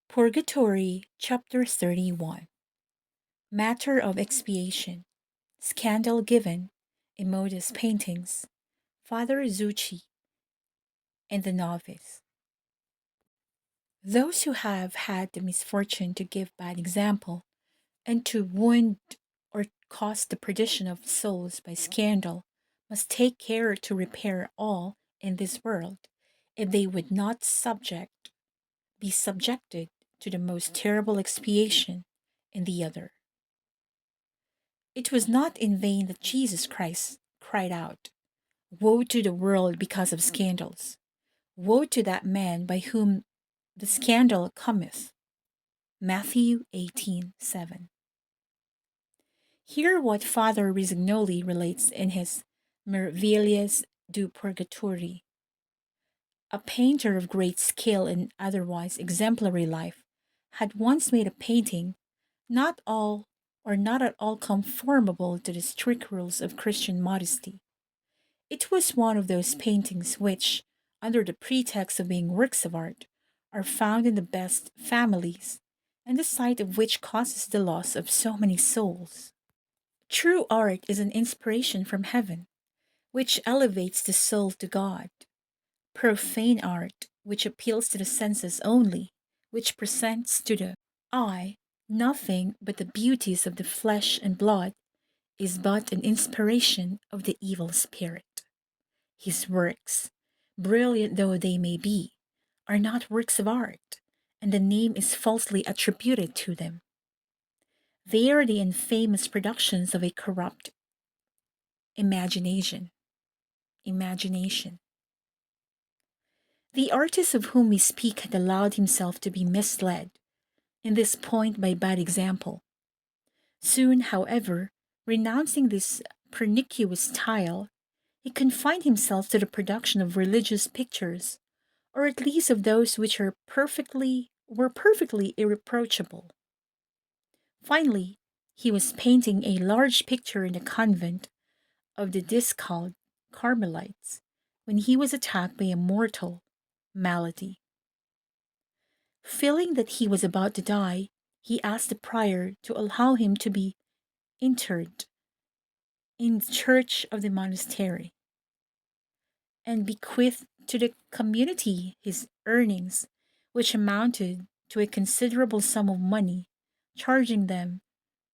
Purgatory, Chapter 31. Matter of Expiation. Scandal Given. Immodest Paintings. Father Zucci and the Novice. Those who have had the misfortune to give bad example and to wound or cause the perdition of souls by scandal must take care to repair all in this world, if they would not be subjected to the most terrible expiation in the other. It was not in vain that Jesus Christ cried out, "Woe to the world because of scandals! Woe to that man by whom the scandal cometh." Matthew 18:7. Hear what Father Risignoli relates in his Meravillas du Purgatori. A painter of great skill and otherwise exemplary life had once made a painting not all not at all conformable to the strict rules of Christian modesty. It was one of those paintings which, under the pretext of being works of art, are found in the best families, and the sight of which causes the loss of so many souls. True art is an inspiration from heaven, which elevates the soul to God. Profane art, which appeals to the senses only, which presents to the eye nothing but the beauties of the flesh and blood, is but an inspiration of the evil spirit. His works, brilliant though they may be, are not works of art, and the name is falsely attributed to them. They are the infamous productions of a corrupt imagination. Imagination. The artist of whom we speak had allowed himself to be misled in this point by bad example. Soon, however, renouncing this pernicious style, he confined himself to the production of religious pictures, or at least of those which were perfectly irreproachable. Finally, he was painting a large picture in the convent of the Discalced Carmelites when he was attacked by a mortal malady. Feeling that he was about to die, he asked the prior to allow him to be interred in the church of the monastery, and bequeathed to the community his earnings, which amounted to a considerable sum of money, charging them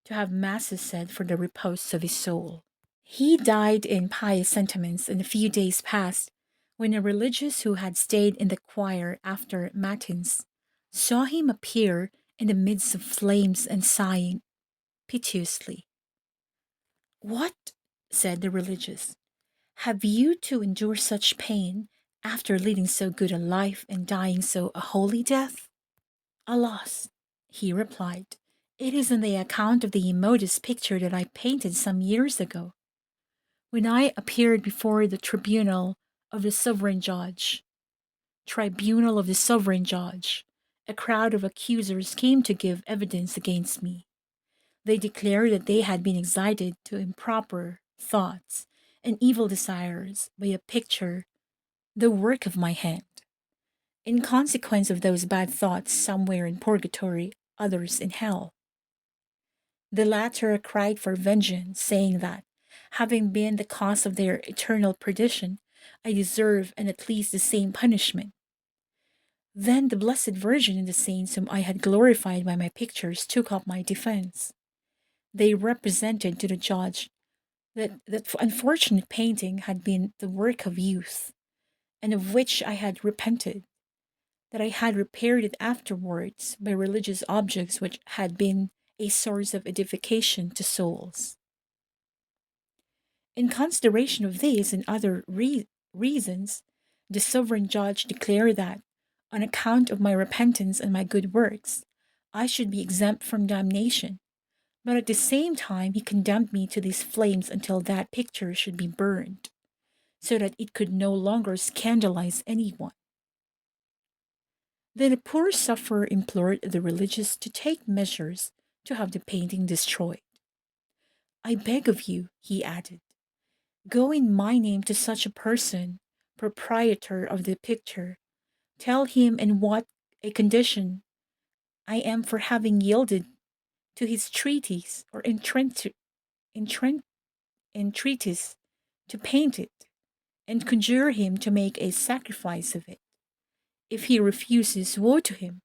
to have masses said for the repose of his soul. He died in pious sentiments, and a few days passed when a religious who had stayed in the choir after matins saw him appear in the midst of flames and sighing piteously. "What," said the religious, "have you to endure such pain after leading so good a life and dying so a holy death?" "Alas," he replied, "it is on the account of the immodest picture that I painted some years ago. When I appeared before the of the sovereign judge, tribunal of the sovereign judge, a crowd of accusers came to give evidence against me. They declared that they had been excited to improper thoughts and evil desires by a picture, the work of my hand. In consequence of those bad thoughts, some were in purgatory, others in hell. The latter cried for vengeance, saying that, having been the cause of their eternal perdition, I deserve and at least the same punishment. Then the Blessed Virgin and the saints whom I had glorified by my pictures took up my defense. They represented to the judge that unfortunate painting had been the work of youth, and of which I had repented, that I had repaired it afterwards by religious objects which had been a source of edification to souls. In consideration of these and other reasons, the sovereign judge declared that, on account of my repentance and my good works, I should be exempt from damnation, but at the same time he condemned me to these flames until that picture should be burned, so that it could no longer scandalize anyone. Then the poor sufferer implored the religious to take measures to have the painting destroyed. "I beg of you," he added, "go in my name to such a person, proprietor of the picture, tell him in what a condition I am for having yielded to his treaties or entren- entreaties to paint it, and conjure him to make a sacrifice of it. If he refuses, woe to him,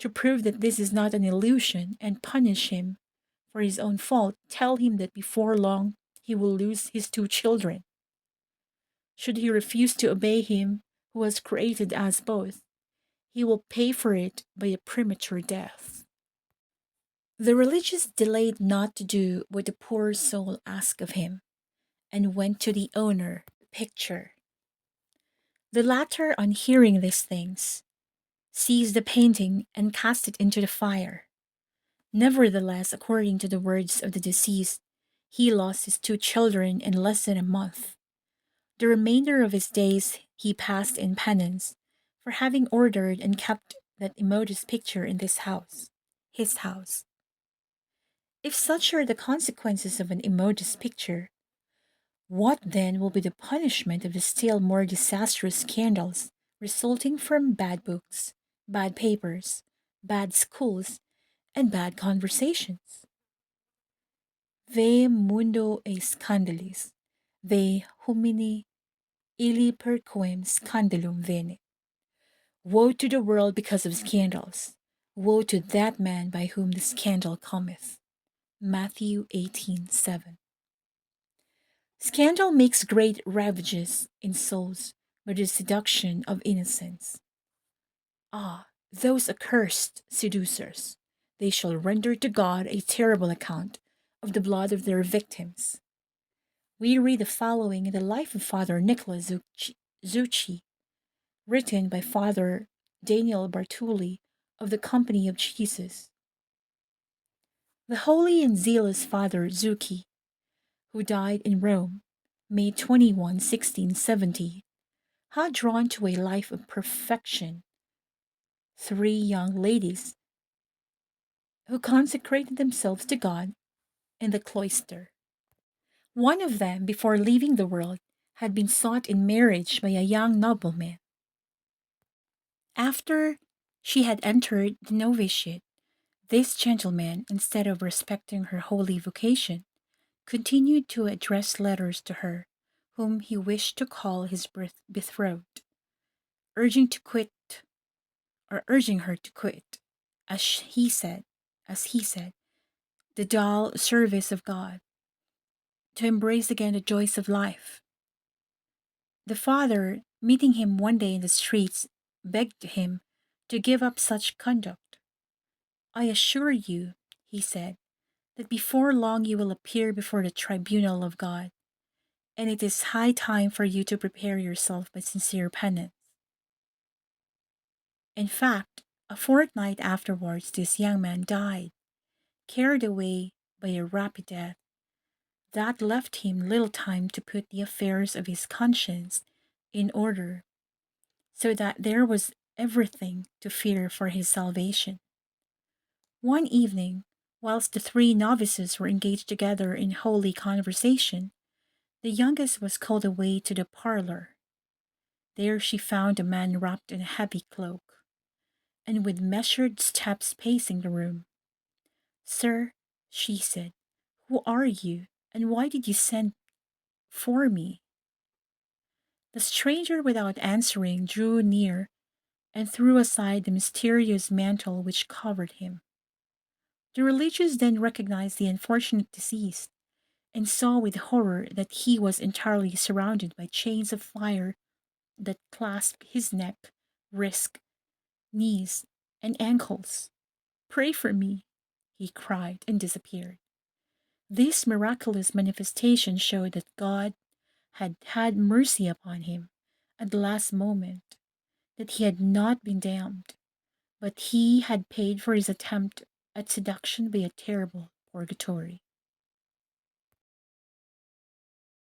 to prove that this is not an illusion and punish him for his own fault. Tell him that before long he will lose his two children. Should he refuse to obey him who has created us both, he will pay for it by a premature death. The religious delayed not to do what the poor soul asked of him, and went to the owner of the picture. The latter, on hearing these things, seized the painting and cast it into the fire. Nevertheless, according to the words of the deceased, he lost his two children in less than a month. The remainder of his days he passed in penance for having ordered and kept that immodest picture in this house, his house. If such are the consequences of an immodest picture, what then will be the punishment of the still more disastrous scandals resulting from bad books, bad papers, bad schools, and bad conversations? Ve mundo e scandalis, ve homini illi perquem scandalum venit. Woe to the world because of scandals. Woe to that man by whom the scandal cometh. Matthew 18:7. Scandal makes great ravages in souls by the seduction of innocence. Ah, those accursed seducers! They shall render to God a terrible account of the blood of their victims. We read the following in the life of Father Nicholas Zucci, written by Father Daniel Bartoli of the Company of Jesus. The holy and zealous Father Zucchi, who died in Rome, May 21, 1670, had drawn to a life of perfection three young ladies who consecrated themselves to God in the cloister. One of them, before leaving the world, had been sought in marriage by a young nobleman. After she had entered the novitiate, this gentleman, instead of respecting her holy vocation, continued to address letters to her, whom he wished to call his betrothed, urging her to quit, as he said, the dull service of God, to embrace again the joys of life. The father, meeting him one day in the streets, begged him to give up such conduct. I assure you, he said, that before long you will appear before the tribunal of God, and it is high time for you to prepare yourself by sincere penance. In fact, a fortnight afterwards, this young man died, carried away by a rapid death that left him little time to put the affairs of his conscience in order, so that there was everything to fear for his salvation. One evening, whilst the three novices were engaged together in holy conversation, the youngest was called away to the parlor. There she found a man wrapped in a heavy cloak, and with measured steps pacing the room. Sir, she said, who are you, and why did you send for me? The stranger, without answering, drew near and threw aside the mysterious mantle which covered him. The religious then recognized the unfortunate deceased, and saw with horror that he was entirely surrounded by chains of fire that clasped his neck, wrist, knees, and ankles. Pray for me, he cried, and disappeared. This miraculous manifestation showed that God had had mercy upon him at the last moment, that he had not been damned, but he had paid for his attempt at seduction by a terrible purgatory.